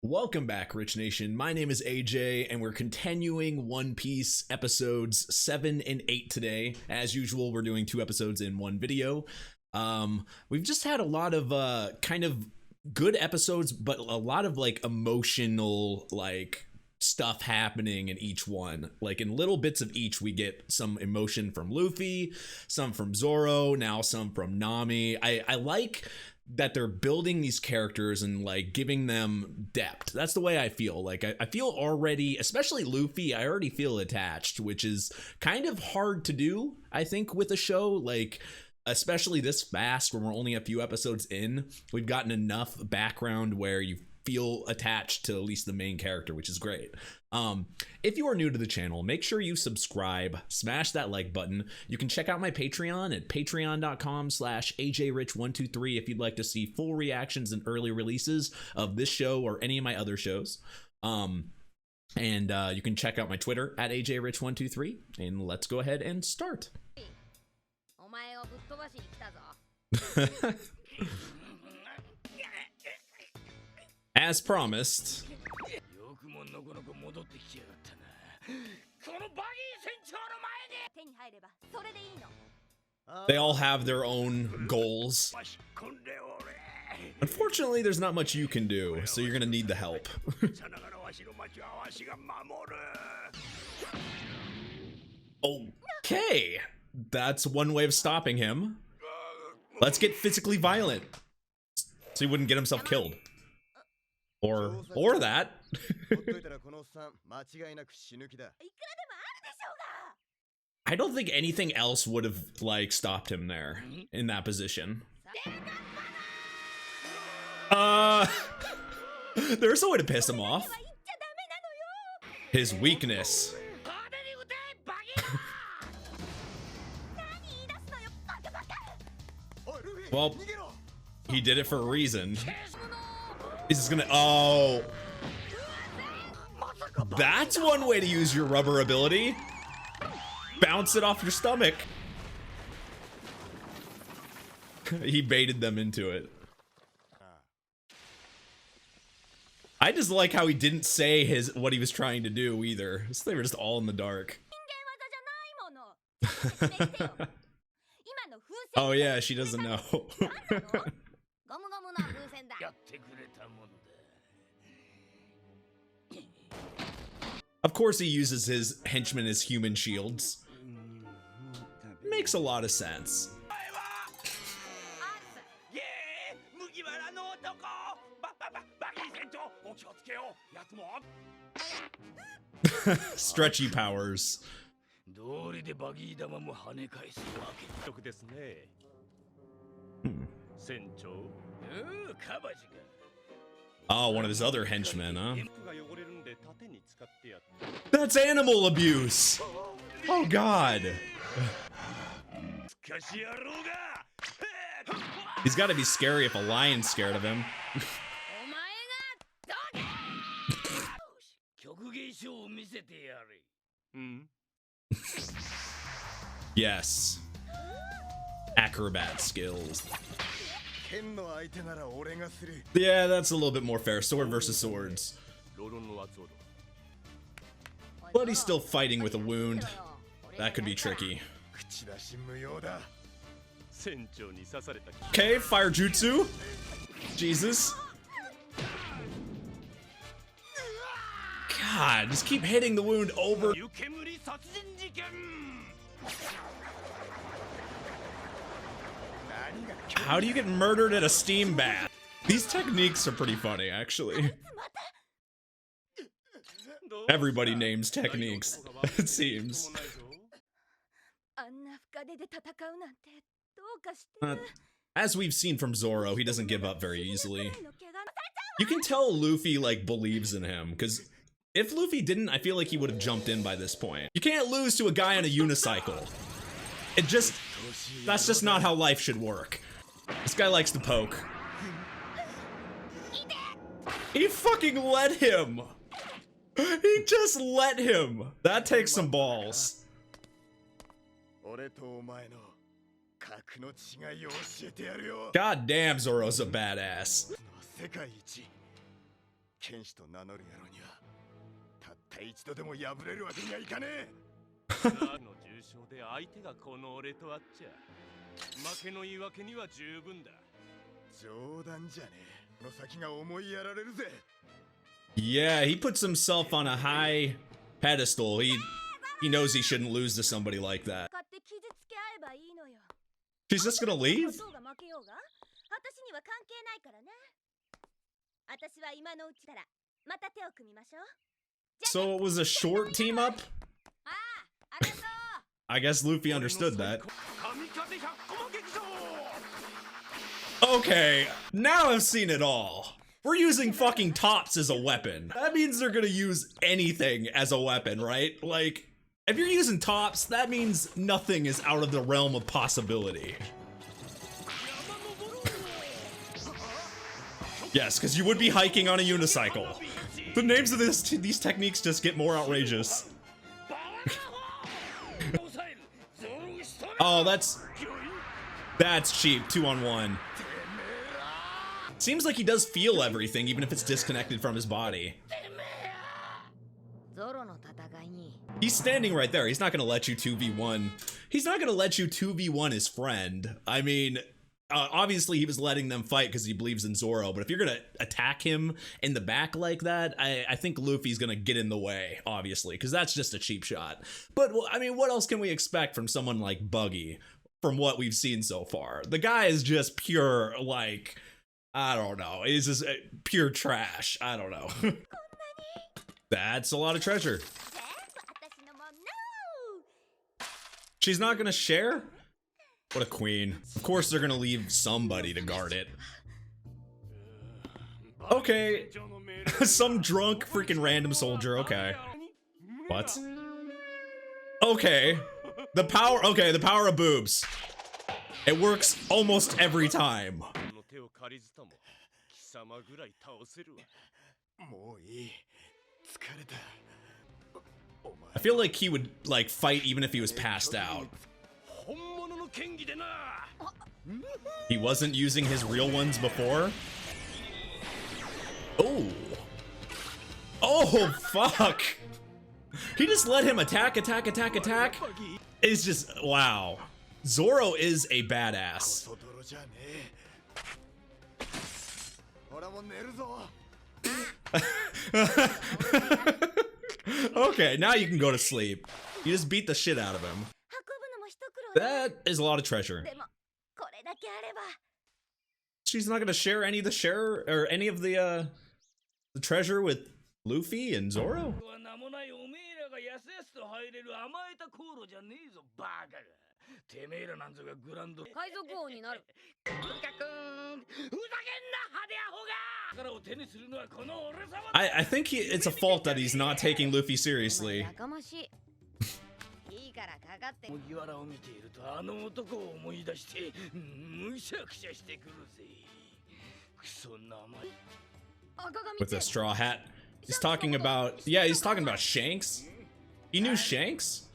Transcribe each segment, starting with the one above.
Welcome back, Rich Nation. My name is AJ, and we're continuing One Piece episodes 7 and 8 today. As usual, we're doing 2 episodes in one video. We've just had a lot of kind of good episodes, but a lot of like emotional stuff happening in each one. Like in little bits of each, we get some emotion from Luffy, some from Zoro, now some from Nami. I like that they're building these characters and like giving them depth. That's the way I feel. Like I feel already, especially Luffy, I already feel attached, which is kind of hard to do, I think, with a show like, especially this fast when we're only a few episodes in. We've gotten enough background where you feel attached to at least the main character, which is great. If you are new to the channel, make sure you subscribe, smash that like button. You can check out my Patreon at patreon.com/ajrich123 if you'd like to see full reactions and early releases of this show or any of my other shows. And you can check out my Twitter at ajrich123, and let's go ahead and start. As promised, they all have their own goals. Unfortunately, there's not much you can do, so you're gonna need the help. Okay, that's one way of stopping him. Let's get physically violent so he wouldn't get himself killed. Or that. I don't think anything else would have like stopped him there in that position. There's a way to piss him off. His weakness. Well, he did it for a reason. He's just gonna, oh. That's one way to use your rubber ability. Bounce it off your stomach. He baited them into it. I just like how he didn't say what he was trying to do either. So they were just all in the dark. Oh yeah, she doesn't know. Of course he uses his henchmen as human shields. Makes a lot of sense. Stretchy powers. Oh, one of his other henchmen, huh? That's animal abuse! Oh god! He's gotta be scary if a lion's scared of him. Yes. Acrobat skills. Yeah, that's a little bit more fair. Sword versus swords. But he's still fighting with a wound. That could be tricky. Okay, fire jutsu. Jesus. God, just keep hitting the wound over. How do you get murdered at a steam bath? These techniques are pretty funny, actually. Everybody names techniques, it seems. As we've seen from Zoro, he doesn't give up very easily. You can tell Luffy, like, believes in him, because if Luffy didn't, I feel like he would have jumped in by this point. You can't lose to a guy on a unicycle. That's just not how life should work. This guy likes to poke. He fucking let him! He just let him! That takes some balls. God damn, Zoro's a badass. 剣士と名乗る野郎にはたった一度でも敗れるわけにはいかねえ。の重傷で相手がこの俺とあっちゃ負けの言い訳には十分だ。冗談じゃねえ。の先が思いやられるぜ。 Yeah, he puts himself on a high pedestal. He knows he shouldn't lose to somebody like that. She's just gonna leave? So it was a short team up? I guess Luffy understood that. Okay, now I've seen it all. We're using fucking tops as a weapon. That means they're gonna use anything as a weapon, right? Like, if you're using tops, that means nothing is out of the realm of possibility. Yes, because you would be hiking on a unicycle. The names of these techniques just get more outrageous. Oh, that's cheap. 2-on-1. Seems like he does feel everything, even if it's disconnected from his body. He's standing right there. He's not gonna let you 2v1. He's not gonna let you 2v1 his friend. I mean, obviously he was letting them fight because he believes in Zoro, but if you're gonna attack him in the back like that, I think Luffy's gonna get in the way, obviously, because that's just a cheap shot. But, I mean, what else can we expect from someone like Buggy, from what we've seen so far? The guy is just pure, like, I don't know. He's just pure trash. I don't know. That's a lot of treasure. She's not gonna share? What a queen. Of course they're gonna leave somebody to guard it. Okay. Some drunk freaking random soldier, okay. What? Okay. The power of boobs. It works almost every time. I feel like he would, like, fight even if he was passed out. He wasn't using his real ones before? Oh. Oh, fuck. He just let him attack. It's just, wow. Zoro is a badass. Okay, now you can go to sleep. You just beat the shit out of him. That is a lot of treasure. She's not gonna share any of the treasure with Luffy and Zoro? I think it's a fault that he's not taking Luffy seriously. With a straw hat. He's talking about, yeah, he's talking about Shanks. He knew Shanks?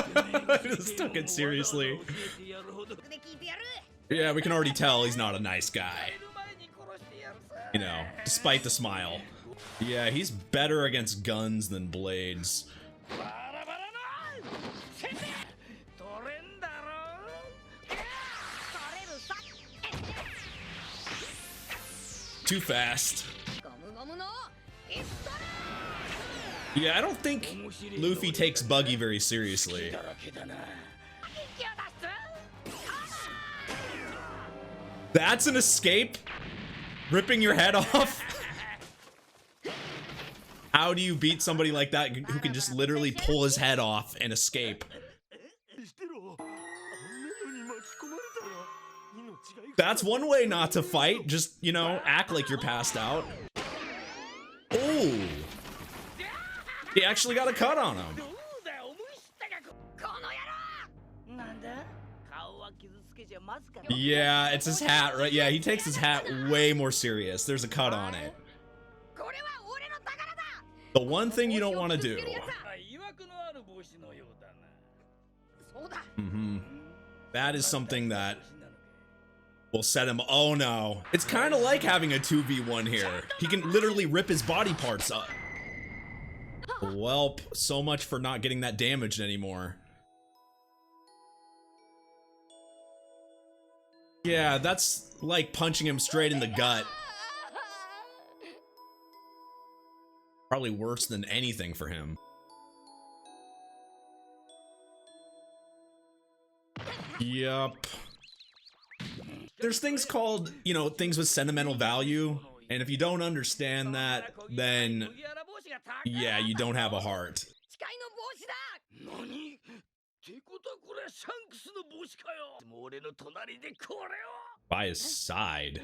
I just took it seriously. Yeah, we can already tell he's not a nice guy. You know, despite the smile. Yeah, he's better against guns than blades. Too fast. Yeah, I don't think Luffy takes Buggy very seriously. That's an escape? Ripping your head off? How do you beat somebody like that who can just literally pull his head off and escape? That's one way not to fight. Just, you know, act like you're passed out. Oh! He actually got a cut on him. Yeah, it's his hat, right? Yeah, he takes his hat way more serious. There's a cut on it. The one thing you don't want to do. That is something that We'll set him. Oh no. It's kind of like having a 2v1 here. He can literally rip his body parts up. Welp, so much for not getting that damaged anymore. Yeah, that's like punching him straight in the gut. Probably worse than anything for him. Yup. There's things called, you know, things with sentimental value, and if you don't understand that, then yeah, you don't have a heart. By his side.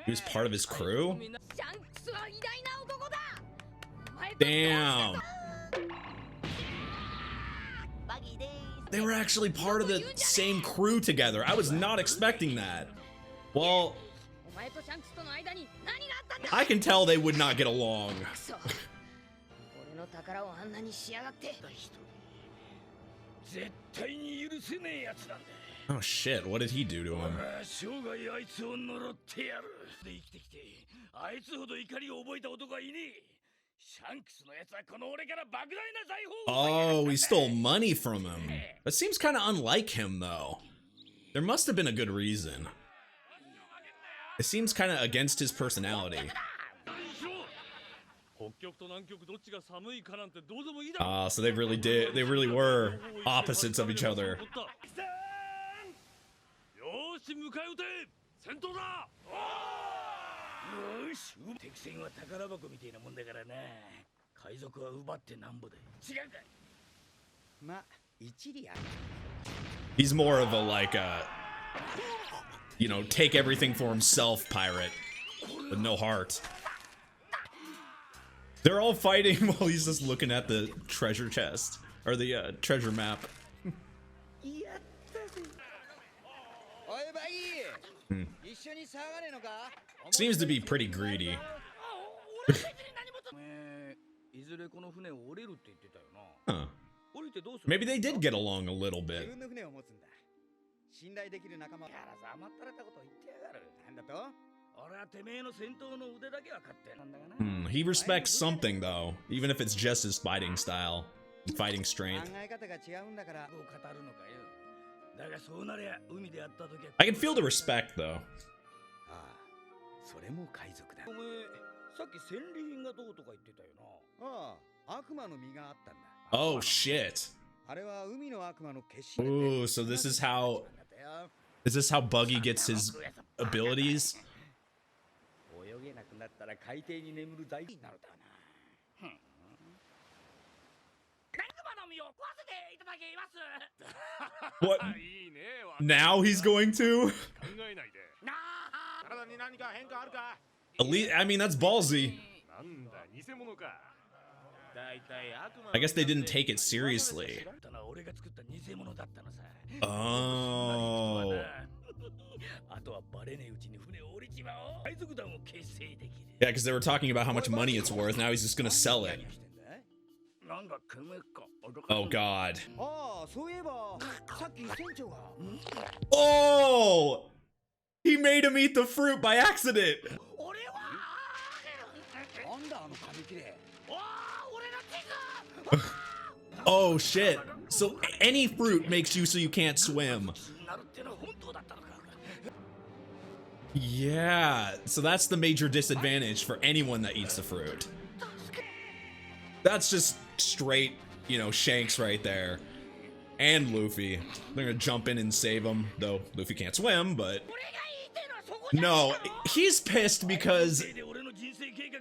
He was part of his crew? Damn. They were actually part of the same crew together. I was not expecting that. Well, I can tell they would not get along. Oh shit, what did he do to him? Oh, he stole money from him. That seems kind of unlike him, though. There must have been a good reason. It seems kind of against his personality. So they really were opposites of each other. He's more of a, like, you know, take everything for himself pirate with no heart. They're all fighting while he's just looking at the treasure chest, or the treasure map. Seems to be pretty greedy. Huh. Maybe they did get along a little bit. He respects something, though, even if it's just his fighting style, fighting strength. I can feel the respect, though. Oh shit. Ooh, so this is how... Is this how Buggy gets his abilities? What? Now he's going to? At least, I mean, that's ballsy. I guess they didn't take it seriously. Oh. Yeah, because they were talking about how much money it's worth. Now he's just gonna sell it. Oh god. Oh! He made him eat the fruit by accident! Oh shit. So any fruit makes you so you can't swim. Yeah, so that's the major disadvantage for anyone that eats the fruit. That's just straight, you know, Shanks right there. And Luffy. They're gonna jump in and save him, though Luffy can't swim, but... No, he's pissed because,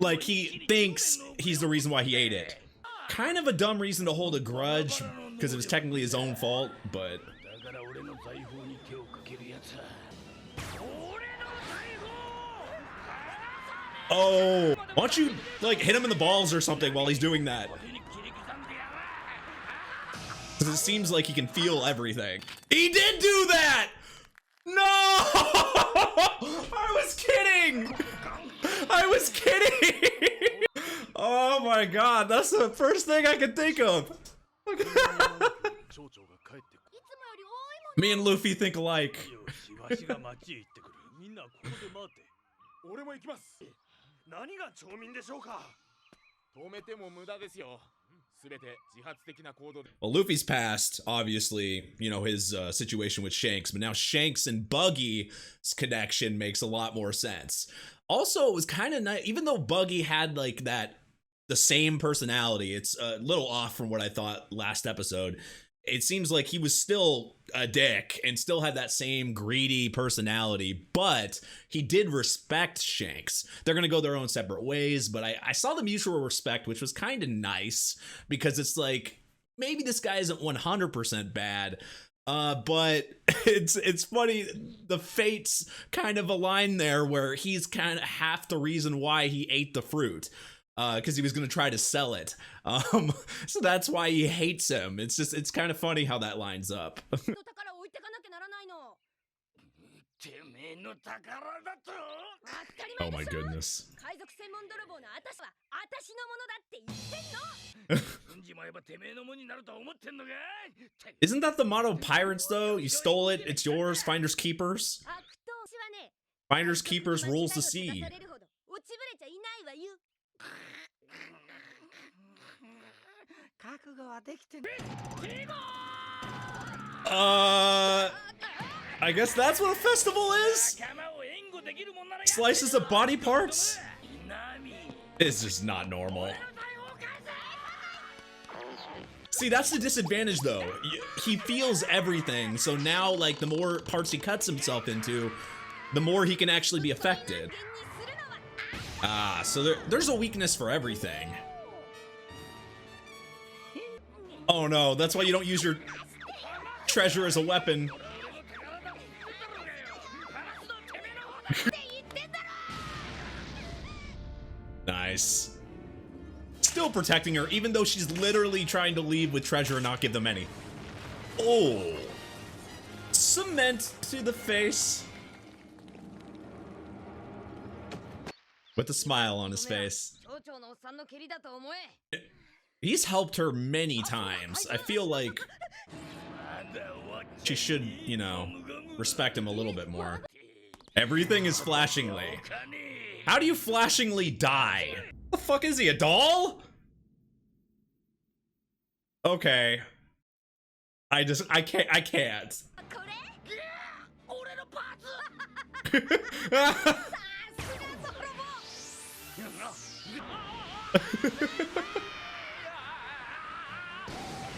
like, he thinks he's the reason why he ate it. Kind of a dumb reason to hold a grudge, because it was technically his own fault, but... Oh, why don't you, like, hit him in the balls or something while he's doing that? Because it seems like he can feel everything. He did do that! No! I was kidding! I was kidding! Oh my god, that's the first thing I could think of. Me and Luffy think alike. よし、わしが町へ行ってくる。みんなここで待て。俺も行きます。何が町民でしょうか。止めても無駄ですよ。すべて自発的な行動で。 Well, Luffy's past, obviously, you know, his situation with Shanks, but now Shanks and Buggy's connection makes a lot more sense. Also, it was kind of nice, even though Buggy had like the same personality, it's a little off from what I thought last episode. It seems like he was still a dick and still had that same greedy personality, but he did respect Shanks. They're going to go their own separate ways, but I saw the mutual respect, which was kind of nice because it's like, maybe this guy isn't 100% bad, but it's funny. The fates kind of align there where he's kind of half the reason why he ate the fruit. Because he was going to try to sell it. So that's why he hates him. It's kind of funny how that lines up. Oh my goodness. Isn't that the motto of pirates though? You stole it, it's yours, finders keepers. Finders keepers rules the sea. I guess that's what a festival is? Slices of body parts? This is not normal. See, that's the disadvantage though. He feels everything, so now like the more parts he cuts himself into, the more he can actually be affected. So there's a weakness for everything. Oh no, that's why you don't use your treasure as a weapon. Nice. Still protecting her, even though she's literally trying to leave with treasure and not give them any. Oh. Cement to the face. With a smile on his face. He's helped her many times. I feel like she should, you know, respect him a little bit more. Everything is flashingly. How do you flashingly die? The fuck is he, a doll? Okay. I can't.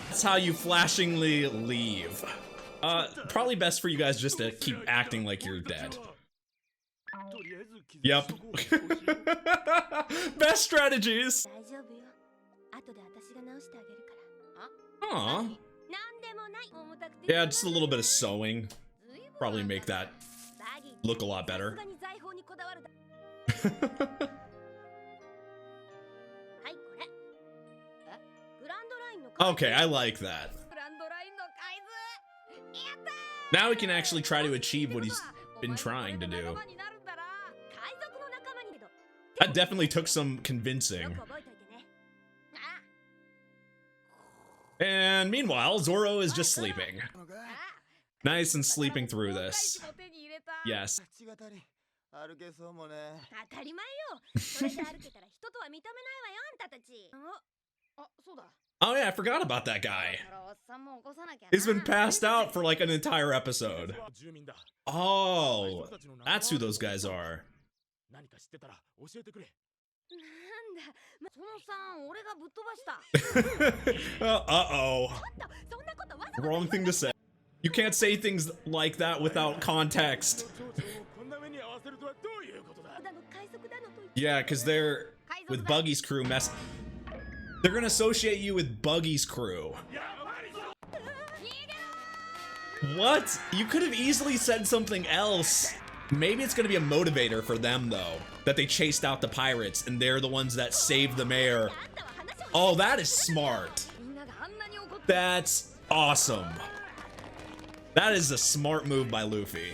That's how you flashingly leave. Probably best for you guys just to keep acting like you're dead. Yep. Best strategies. Aw. Yeah, just a little bit of sewing. Probably make that look a lot better. Okay, I like that. Now we can actually try to achieve what he's been trying to do. That definitely took some convincing. And meanwhile, Zoro is just sleeping. Nice and sleeping through this. Yes. Oh yeah, I forgot about that guy. He's been passed out for like an entire episode. Oh, that's who those guys are. Uh-oh. Wrong thing to say. You can't say things like that without context. Yeah, because they're with Buggy's crew they're gonna associate you with Buggy's crew. What? You could have easily said something else. Maybe it's gonna be a motivator for them though, that they chased out the pirates and they're the ones that saved the mayor. Oh, that is smart. That's awesome. That is a smart move by Luffy.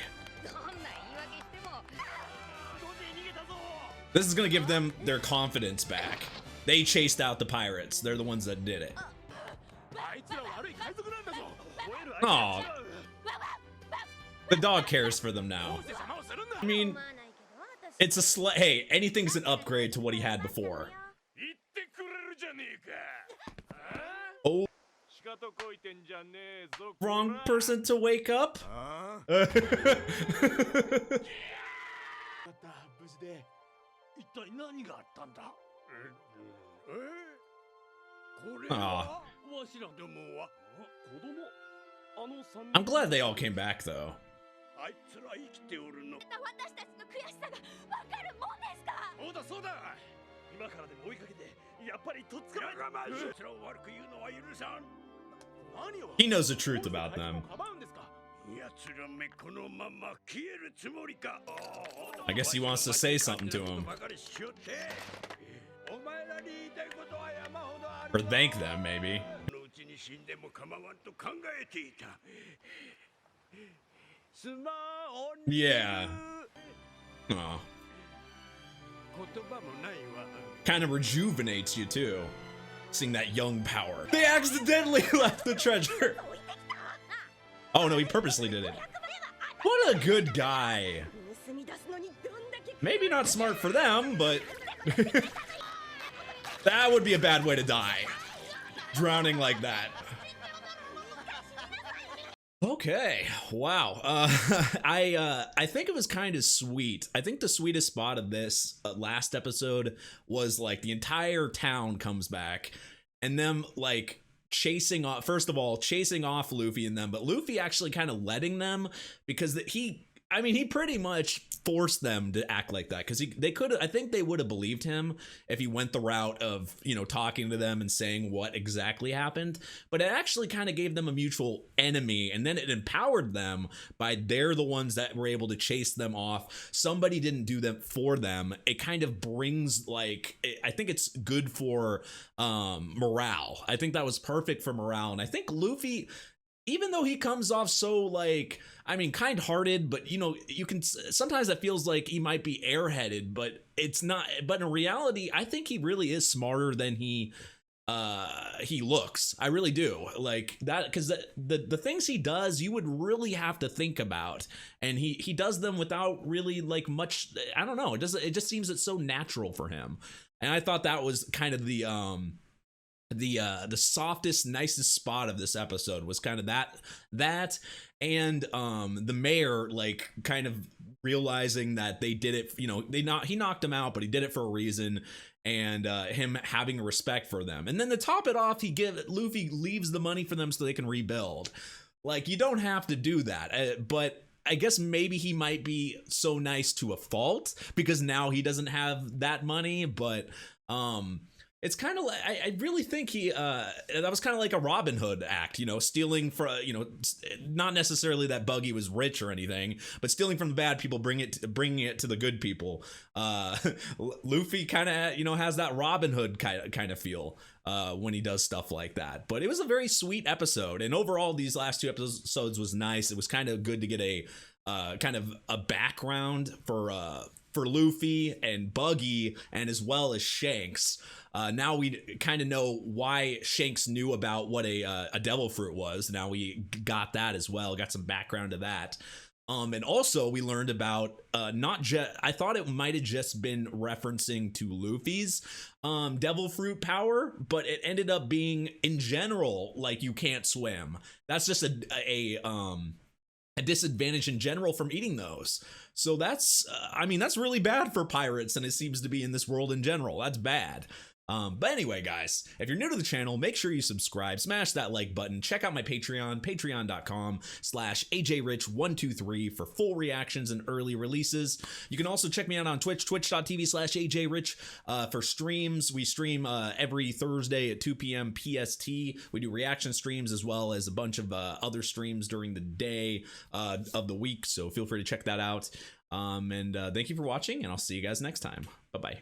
This is gonna give them their confidence back. They chased out the pirates. They're the ones that did it. Oh, The dog cares for them now. I mean, it's a hey, anything's an upgrade to what he had before. Oh, wrong person to wake up. Aw. I'm glad they all came back though. He knows the truth about them. I guess he wants to say something to him. Or thank them, maybe. Yeah. Oh. Kind of rejuvenates you too, seeing that young power. They accidentally left the treasure. Oh no, he purposely did it. What a good guy. Maybe not smart for them, but that would be a bad way to die. Drowning like that. Okay, wow. I think it was kind of sweet. I think the sweetest spot of this last episode was like the entire town comes back and them like chasing off, first of all, chasing off Luffy and them, but Luffy actually kind of letting them because he pretty much forced them to act like that because I think they would have believed him if he went the route of, you know, talking to them and saying what exactly happened, but it actually kind of gave them a mutual enemy, and then it empowered them by they're the ones that were able to chase them off. Somebody didn't do that for them. It kind of brings I think it's good for morale. I think that was perfect for morale, and I think Luffy, even though he comes off so kind-hearted, but you know, you can sometimes it feels like he might be airheaded, but it's not. But in reality, I think he really is smarter than he looks. I really do, like that, because the things he does, you would really have to think about, and he does them without really like much. I don't know. It just seems it's so natural for him, and I thought that was kind of the softest, nicest spot of this episode was kind of that and the mayor like kind of realizing that they did it, you know, he knocked him out, but he did it for a reason, and him having respect for them. And then to top it off, Luffy leaves the money for them so they can rebuild. Like, you don't have to do that, but I guess maybe he might be so nice to a fault because now he doesn't have that money, but it's kind of like, I really think that was kind of like a Robin Hood act, you know, stealing for, you know, not necessarily that Buggy was rich or anything, but stealing from the bad people, bringing it to the good people. Luffy kind of, you know, has that Robin Hood kind of feel when he does stuff like that. But it was a very sweet episode, and overall these last two episodes was nice. It was kind of good to get a kind of a background for Luffy and Buggy, and as well as Shanks. Now we kind of know why Shanks knew about what a devil fruit was. Now we got that as well, got some background to that. And also we learned about I thought it might have just been referencing to Luffy's devil fruit power, but it ended up being in general like you can't swim. That's just a disadvantage in general from eating those. So that's that's really bad for pirates, and it seems to be in this world in general. That's bad. But anyway, guys, if you're new to the channel, make sure you subscribe, smash that like button, check out my Patreon, patreon.com/ajrich123 for full reactions and early releases. You can also check me out on Twitch, twitch.tv/ajrich for streams. We stream every Thursday at 2 p.m. PST. We do reaction streams as well as a bunch of other streams during the day of the week, so feel free to check that out. And thank you for watching, and I'll see you guys next time. Bye-bye.